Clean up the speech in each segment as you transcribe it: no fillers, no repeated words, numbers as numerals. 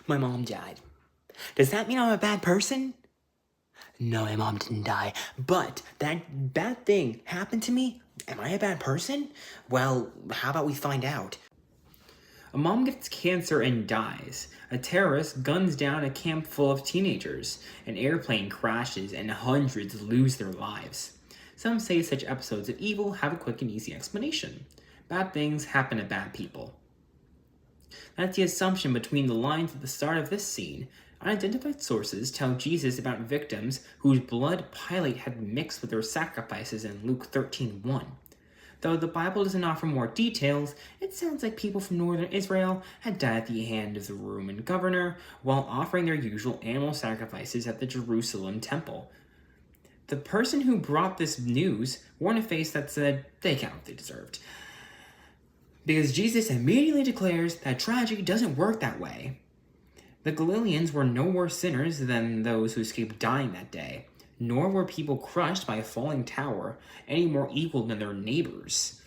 My mom died. Does that mean I'm a bad person? No, my mom didn't die, but that bad thing happened to me? Am I a bad person? Well, how about we find out? A mom gets cancer and dies. A terrorist guns down a camp full of teenagers. An airplane crashes and hundreds lose their lives. Some say such episodes of evil have a quick and easy explanation. Bad things happen to bad people. That's the assumption between the lines at the start of this scene. Unidentified sources tell Jesus about victims whose blood Pilate had mixed with their sacrifices in Luke 13:1. Though the Bible doesn't offer more details, it sounds like people from northern Israel had died at the hand of the Roman governor while offering their usual animal sacrifices at the Jerusalem temple. The person who brought this news wore a face that said they got what they deserved. Because Jesus immediately declares that tragedy doesn't work that way. The Galileans were no worse sinners than those who escaped dying that day, nor were people crushed by a falling tower any more equal than their neighbors.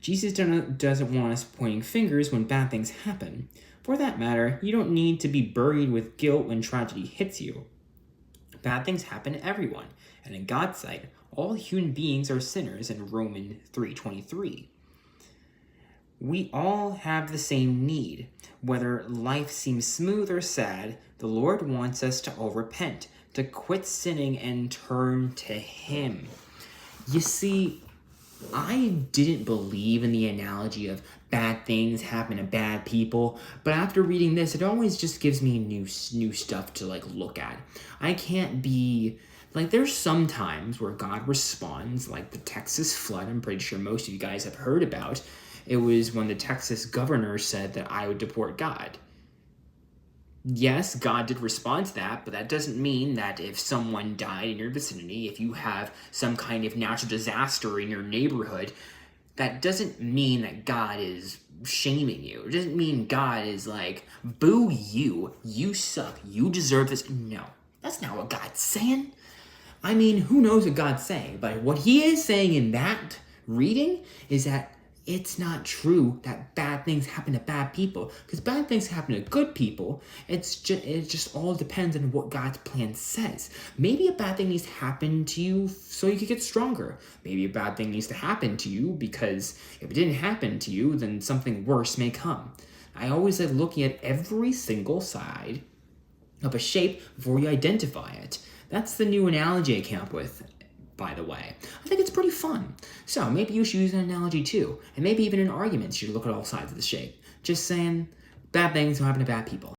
Jesus doesn't want us pointing fingers when bad things happen. For that matter, you don't need to be buried with guilt when tragedy hits you. Bad things happen to everyone, and in God's sight, all human beings are sinners in Romans 3:23. We all have the same need. Whether life seems smooth or sad, the Lord wants us to all repent, to quit sinning and turn to Him. You see, I didn't believe in the analogy of bad things happen to bad people, but after reading this, it always just gives me new stuff to look at. I can't be there's some times where God responds, like the Texas flood. I'm pretty sure most of you guys have heard about. It was when the Texas governor said that I would deport God. Yes, God did respond to that, but that doesn't mean that if someone died in your vicinity, if you have some kind of natural disaster in your neighborhood, that doesn't mean that God is shaming you. It doesn't mean God is like, boo you, you suck, you deserve this. No, that's not what God's saying. I mean, who knows what God's saying, but what He is saying in that reading is that it's not true that bad things happen to bad people, because bad things happen to good people. It just all depends on what God's plan says. Maybe a bad thing needs to happen to you so you can get stronger. Maybe a bad thing needs to happen to you because if it didn't happen to you, then something worse may come. I always like looking at every single side of a shape before you identify it. That's the new analogy I came up with, by the way. I think it's pretty fun. So maybe you should use an analogy too, and maybe even in arguments you should look at all sides of the shape. Just saying, bad things don't happen to bad people.